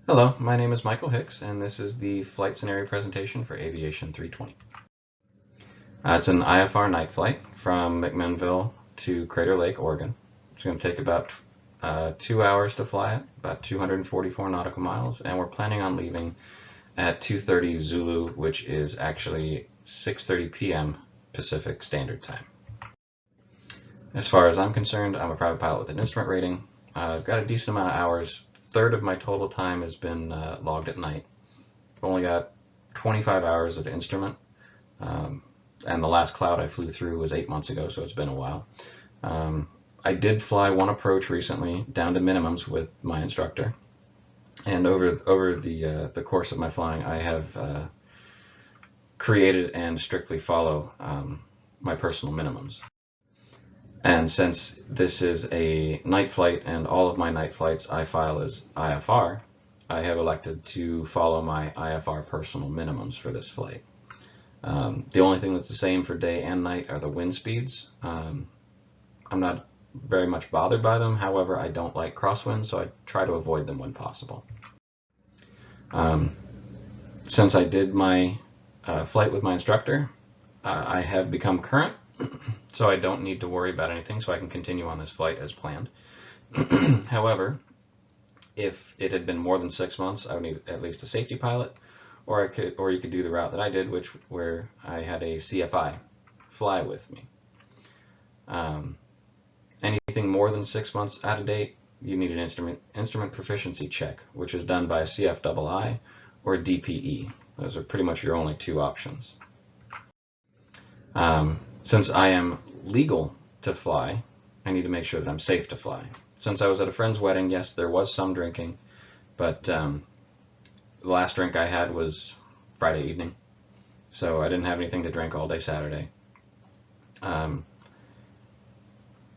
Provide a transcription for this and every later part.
Hello, my name is Michael Hicks, and this is the flight scenario presentation for Aviation 320. It's an IFR night flight from McMinnville to Crater Lake, Oregon. It's going to take about 2 hours to fly it, about 244 nautical miles, and we're planning on leaving at 2:30 Zulu, which is actually 6:30 p.m. Pacific Standard Time. As far as I'm concerned, I'm a private pilot with an instrument rating. I've got a decent amount of hours. Third of my total time has been logged at night. I've only got 25 hours of instrument, and the last cloud I flew through was 8 months ago, so it's been a while. I did fly one approach recently down to minimums with my instructor, and over the course of my flying, I have created and strictly follow my personal minimums. And since this is a night flight and all of my night flights I file as IFR, I have elected to follow my IFR personal minimums for this flight. The only thing that's the same for day and night are the wind speeds. I'm not very much bothered by them. However, I don't like crosswinds, so I try to avoid them when possible. Since I did my flight with my instructor, I have become current, so I don't need to worry about anything, so I can continue on this flight as planned. However, if it had been more than 6 months, I would need at least a safety pilot, or you could do the route that I did, where I had a CFI fly with me. Anything more than 6 months out of date, you need an instrument proficiency check, which is done by a CFII or DPE. Those are pretty much your only two options. Since I am legal to fly, I need to make sure that I'm safe to fly. Since I was at a friend's wedding, yes, there was some drinking, but the last drink I had was Friday evening, so I didn't have anything to drink all day Saturday. Did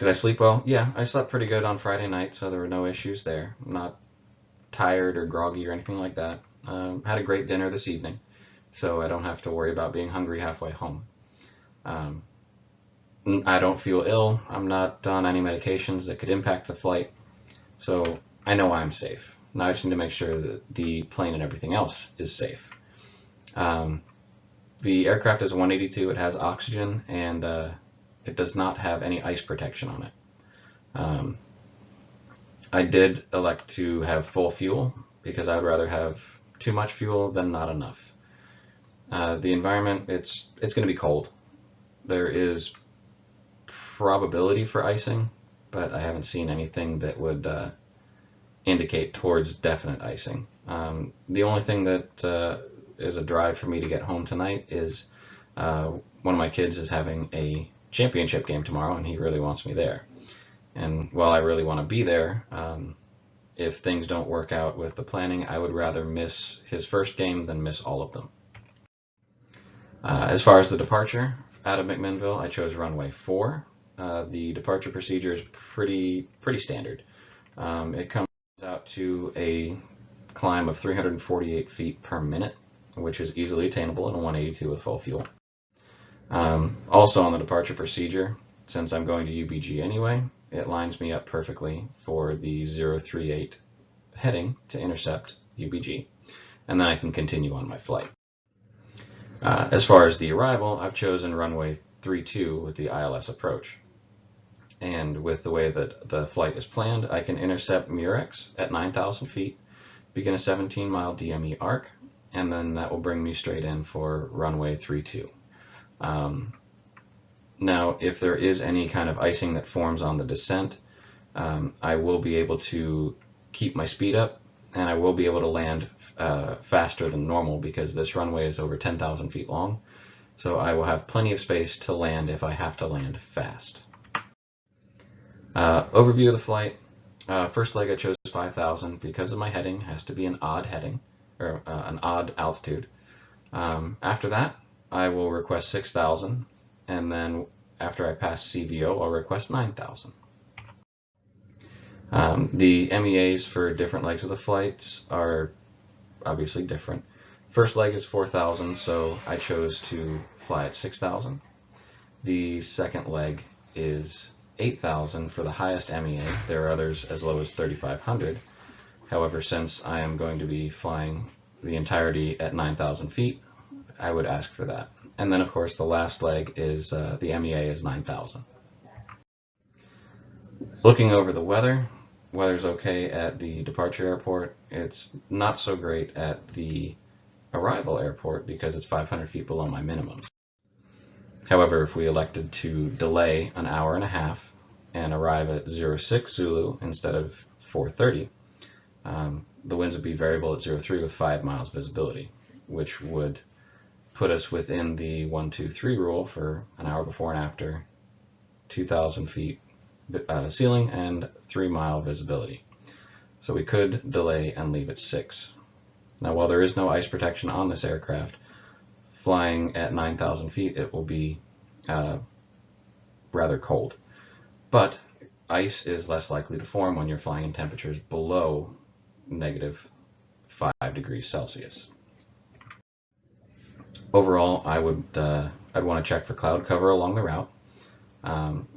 I sleep well? Yeah, I slept pretty good on Friday night, so there were no issues there. I'm not tired or groggy or anything like that. Had a great dinner this evening, so I don't have to worry about being hungry halfway home. I don't feel ill. I'm not on any medications that could impact the flight, so I know I'm safe. Now I just need to make sure that the plane and everything else is safe. The aircraft is 182. It has oxygen, and it does not have any ice protection on it. I did elect to have full fuel because I would rather have too much fuel than not enough. The environment, it's going to be cold. There is probability for icing, but I haven't seen anything that would indicate towards definite icing. The only thing that is a drive for me to get home tonight is one of my kids is having a championship game tomorrow, and he really wants me there. And while I really want to be there, if things don't work out with the planning, I would rather miss his first game than miss all of them. As far as the departure out of McMinnville, I chose runway 4. The departure procedure is pretty standard. It comes out to a climb of 348 feet per minute, which is easily attainable in a 182 with full fuel. Also on the departure procedure, since I'm going to UBG anyway, it lines me up perfectly for the 038 heading to intercept UBG, and then I can continue on my flight. As far as the arrival, I've chosen runway 32 with the ILS approach. And with the way that the flight is planned, I can intercept Murex at 9,000 feet, begin a 17-mile DME arc, and then that will bring me straight in for runway 32. Now, if there is any kind of icing that forms on the descent, I will be able to keep my speed up, and I will be able to land faster than normal because this runway is over 10,000 feet long, so I will have plenty of space to land if I have to land fast. Overview of the flight. First leg I chose 5,000 because of my heading. It has to be an odd heading, or an odd altitude. After that, I will request 6,000, and then after I pass CVO, I'll request 9,000. The MEAs for different legs of the flights are obviously different. First leg is 4,000, so I chose to fly at 6,000. The second leg is 8,000 for the highest MEA. There are others as low as 3,500. However, since I am going to be flying the entirety at 9,000 feet, I would ask for that. And then, of course, the last leg is the MEA is 9,000. Looking over the weather, weather's okay at the departure airport. It's not so great at the arrival airport because it's 500 feet below my minimums. However, if we elected to delay an hour and a half and arrive at 06 Zulu instead of 4:30, the winds would be variable at 03 with 5 miles visibility, which would put us within the 1-2-3 rule for an hour before and after, 2,000 feet ceiling, and 3-mile visibility. So we could delay and leave at 6. Now, while there is no ice protection on this aircraft, flying at 9,000 feet, it will be rather cold. But ice is less likely to form when you're flying in temperatures below -5 degrees Celsius. Overall, I'd want to check for cloud cover along the route.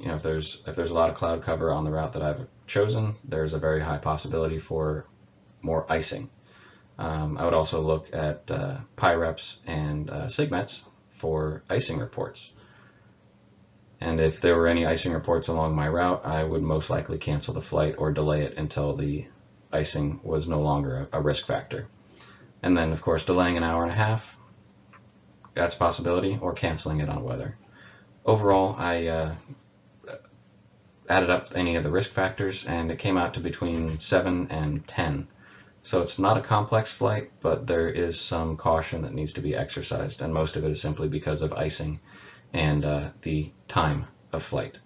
If there's a lot of cloud cover on the route that I've chosen, there's a very high possibility for more icing. I would also look at PIREPs and SIGMETs for icing reports. And if there were any icing reports along my route, I would most likely cancel the flight or delay it until the icing was no longer a risk factor. And then, of course, delaying an hour and a half, that's a possibility, or canceling it on weather. Overall, I added up any of the risk factors, and it came out to between 7 and 10. So it's not a complex flight, but there is some caution that needs to be exercised, and most of it is simply because of icing and the time of flight.